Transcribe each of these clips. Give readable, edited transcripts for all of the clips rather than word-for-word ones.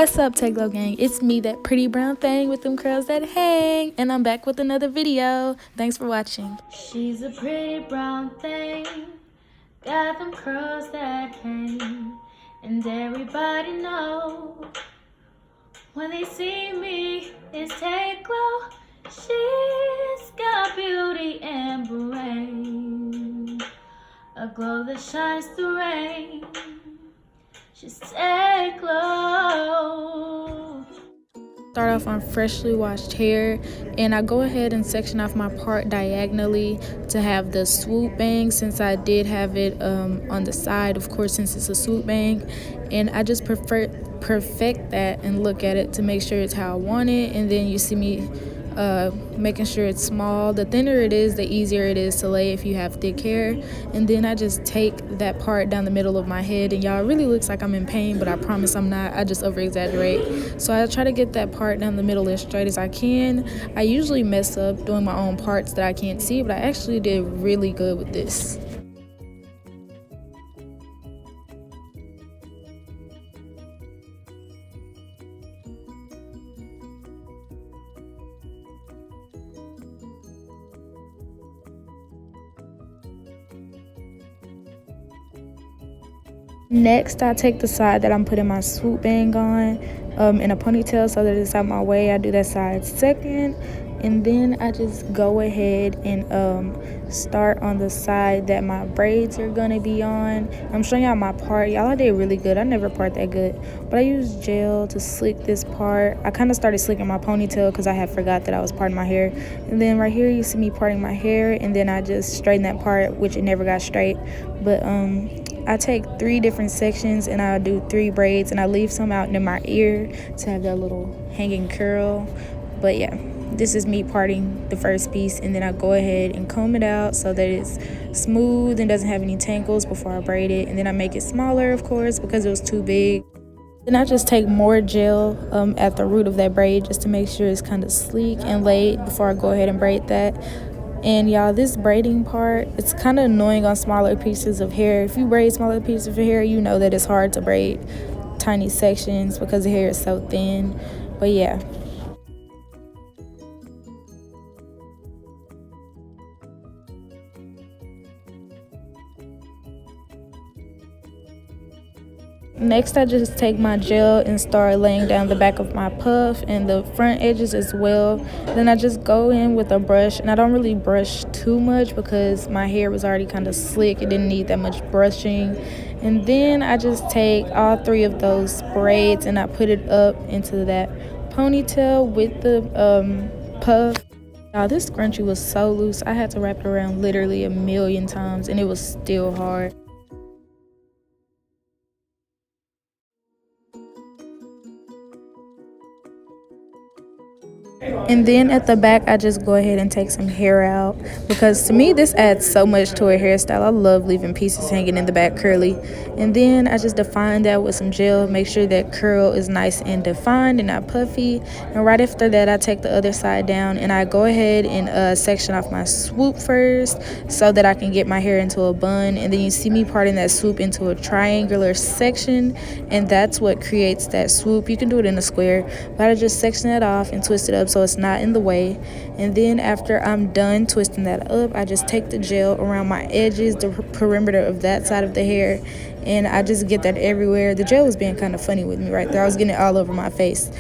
What's up, Tay Glow Gang? It's me, that pretty brown thing with them curls that hang, and I'm back with another video. Thanks for watching. She's a pretty brown thing, got them curls that hang, and everybody knows when they see me, it's Tay Glow. She's got beauty and brain, a glow that shines through rain. She's Tay Glow. Start off on freshly washed hair, and I go ahead and section off my part diagonally to have the swoop bang, since I did have it on the side, of course, since it's a swoop bang. And I just perfect that and look at it to make sure it's how I want it. And then you see me making sure it's small. The thinner it is, the easier it is to lay if you have thick hair. And then I just take that part down the middle of my head, and y'all, it really looks like I'm in pain, but I promise I'm not. I just over exaggerate. So I try to get that part down the middle as straight as I can. I usually mess up doing my own parts that I can't see, but I actually did really good with this. Next, I take the side that I'm putting my swoop bang on in a ponytail so that it's out my way. I do that side second, and then I just go ahead and start on the side that my braids are gonna be on. I'm showing y'all my part. Y'all, I did really good. I never part that good, but I used gel to slick this part. I kind of started slicking my ponytail because I had forgot that I was parting my hair. And then right here you see me parting my hair, and then I just straighten that part, which it never got straight. But I take 3 different sections and I do 3 braids, and I leave some out near my ear to have that little hanging curl. But yeah, this is me parting the first piece, and then I go ahead and comb it out so that it's smooth and doesn't have any tangles before I braid it. And then I make it smaller, of course, because it was too big. Then I just take more gel at the root of that braid just to make sure it's kind of sleek and laid before I go ahead and braid that. And y'all, this braiding part, it's kind of annoying on smaller pieces of hair. If you braid smaller pieces of hair, you know that it's hard to braid tiny sections because the hair is so thin. But yeah. Next, I just take my gel and start laying down the back of my puff and the front edges as well. Then I just go in with a brush, and I don't really brush too much because my hair was already kind of slick. It didn't need that much brushing. And then I just take all 3 of those braids and I put it up into that ponytail with the puff. Now, this scrunchie was so loose, I had to wrap it around literally a million times, and it was still hard. And then at the back, I just go ahead and take some hair out, because to me this adds so much to a hairstyle. I love leaving pieces hanging in the back curly. And then I just define that with some gel, make sure that curl is nice and defined and not puffy. And right after that, I take the other side down and I go ahead and section off my swoop first so that I can get my hair into a bun. And then you see me parting that swoop into a triangular section, and that's what creates that swoop. You can do it in a square, but I just section that off and twist it up so it's not in the way. And then after I'm done twisting that up, I just take the gel around my edges, the perimeter of that side of the hair, and I just get that everywhere. The gel was being kind of funny with me right there. I was getting it all over my face.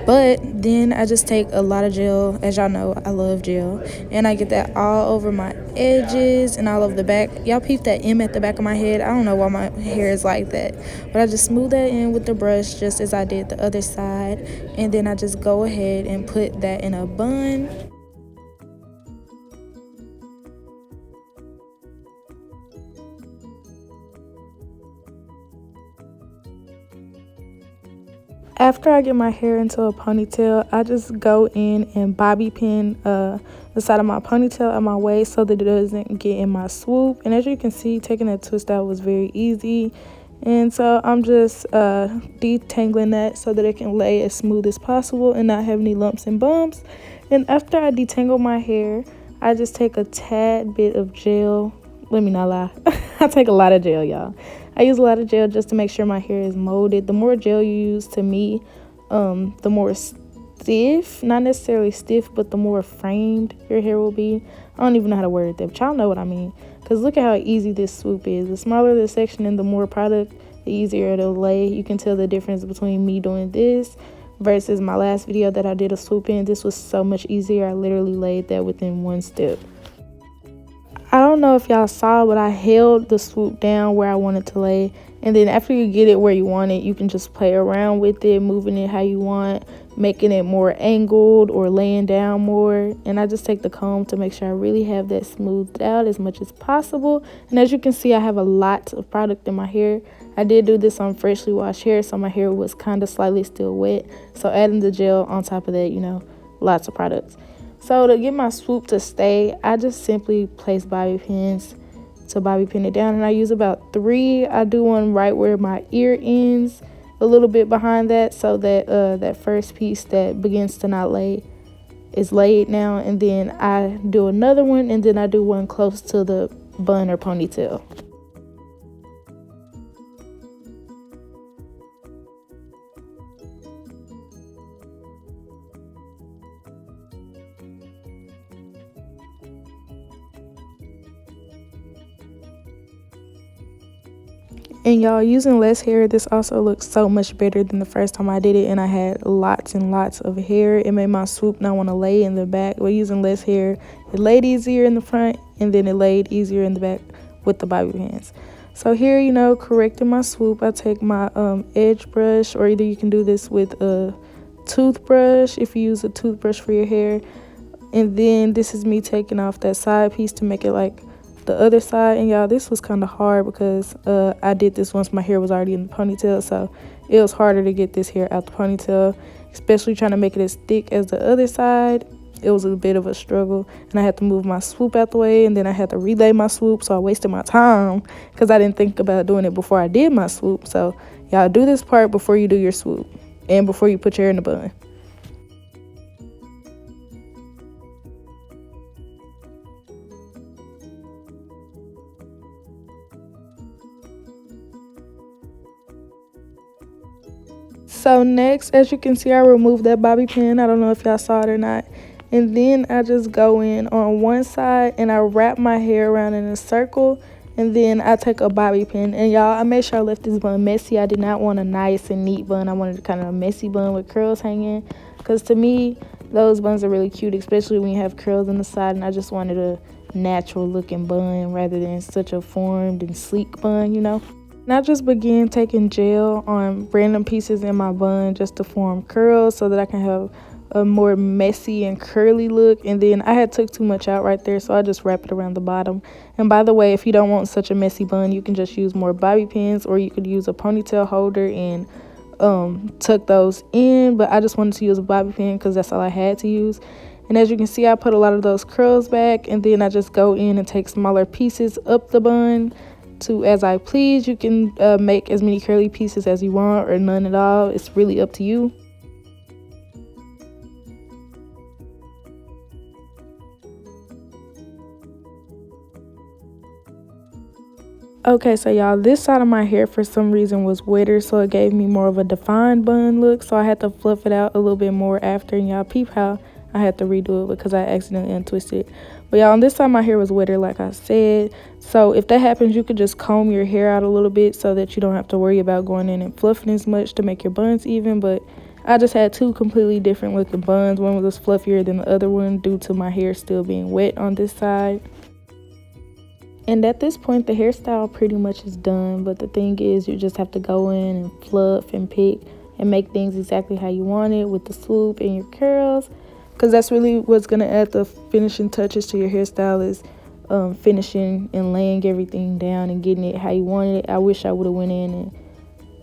But then I just take a lot of gel. As y'all know, I love gel, and I get that all over my edges and all over the back. Y'all peep that M at the back of my head? I don't know why my hair is like that, but I just smooth that in with the brush just as I did the other side. And then I just go ahead and put that in a bun. After I get my hair into a ponytail, I just go in and bobby pin the side of my ponytail at my waist so that it doesn't get in my swoop. And as you can see, taking that twist out was very easy. And so I'm just detangling that so that it can lay as smooth as possible and not have any lumps and bumps. And after I detangle my hair, I just take a tad bit of gel. Let me not lie. I take a lot of gel, y'all. I use a lot of gel just to make sure my hair is molded. The more gel you use, to me, the more stiff, not necessarily stiff, but the more framed your hair will be. I don't even know how to word that, but y'all know what I mean. Because look at how easy this swoop is. The smaller the section and the more product, the easier it'll lay. You can tell the difference between me doing this versus my last video that I did a swoop in. This was so much easier. I literally laid that within one step. I don't know if y'all saw, but I held the swoop down where I wanted to lay. And then after you get it where you want it, you can just play around with it, moving it how you want, making it more angled or laying down more. And I just take the comb to make sure I really have that smoothed out as much as possible. And as you can see, I have a lot of product in my hair. I did do this on freshly washed hair, so my hair was kind of slightly still wet. So adding the gel on top of that, you know, lots of products. So to get my swoop to stay, I just simply place bobby pins to bobby pin it down, and I use about 3. I do one right where my ear ends, a little bit behind that, so that that first piece that begins to not lay is laid now, and then I do another one, and then I do one close to the bun or ponytail. And y'all, using less hair, this also looks so much better than the first time I did it, and I had lots and lots of hair. It made my swoop not want to lay in the back. But using less hair, it laid easier in the front, and then it laid easier in the back with the bobby pins. So here, you know, correcting my swoop, I take my edge brush, or either you can do this with a toothbrush if you use a toothbrush for your hair. And then this is me taking off that side piece to make it like the other side. And y'all, this was kind of hard because I did this once my hair was already in the ponytail, so it was harder to get this hair out the ponytail, especially trying to make it as thick as the other side. It was a bit of a struggle, and I had to move my swoop out the way, and then I had to relay my swoop, so I wasted my time because I didn't think about doing it before I did my swoop. So y'all, do this part before you do your swoop and before you put your hair in the bun. So next, as you can see, I removed that bobby pin. I don't know if y'all saw it or not. And then I just go in on one side and I wrap my hair around in a circle. And then I take a bobby pin. And y'all, I made sure I left this bun messy. I did not want a nice and neat bun. I wanted kind of a messy bun with curls hanging. Because to me, those buns are really cute, especially when you have curls on the side. And I just wanted a natural looking bun rather than such a formed and sleek bun, you know. And I just began taking gel on random pieces in my bun just to form curls so that I can have a more messy and curly look. And then I had took too much out right there, so I just wrap it around the bottom. And by the way, if you don't want such a messy bun, you can just use more bobby pins, or you could use a ponytail holder and tuck those in. But I just wanted to use a bobby pin because that's all I had to use. And as you can see, I put a lot of those curls back, and then I just go in and take smaller pieces up the bun to as I please. You can make as many curly pieces as you want or none at all. It's really up to you. Okay, so y'all, this side of my hair for some reason was wetter, so it gave me more of a defined bun look, so I had to fluff it out a little bit more after. And y'all, peep how I had to redo it because I accidentally untwisted it. But y'all, on this side my hair was wetter, like I said. So if that happens, you could just comb your hair out a little bit so that you don't have to worry about going in and fluffing as much to make your buns even. But I just had 2 completely different looking buns. One was fluffier than the other one due to my hair still being wet on this side. And at this point, the hairstyle pretty much is done. But the thing is, you just have to go in and fluff and pick and make things exactly how you want it with the swoop and your curls. Because that's really what's going to add the finishing touches to your hairstyle, is finishing and laying everything down and getting it how you wanted it. I wish I would have went in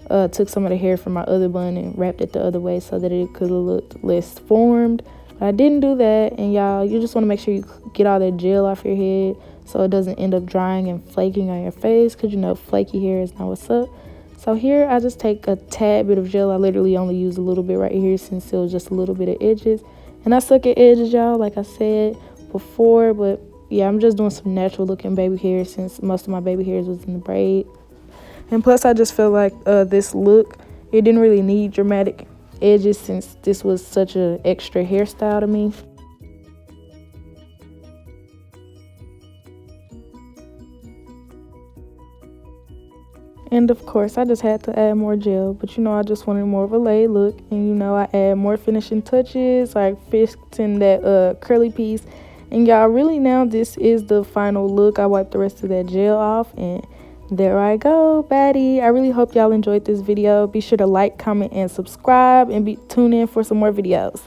and took some of the hair from my other bun and wrapped it the other way so that it could have looked less formed. But I didn't do that. And y'all, you just want to make sure you get all that gel off your head so it doesn't end up drying and flaking on your face, because you know flaky hair is not what's up. So here I just take a tad bit of gel. I literally only use a little bit right here since it was just a little bit of edges. And I suck at edges, y'all, like I said before. But yeah, I'm just doing some natural looking baby hair since most of my baby hairs was in the braid. And plus I just feel like this look, it didn't really need dramatic edges since this was such an extra hairstyle to me. And of course, I just had to add more gel, but you know, I just wanted more of a laid look. And you know, I add more finishing touches, like fixing that curly piece. And y'all, really now, this is the final look. I wiped the rest of that gel off, and there I go, baddie. I really hope y'all enjoyed this video. Be sure to like, comment, and subscribe, and tune in for some more videos.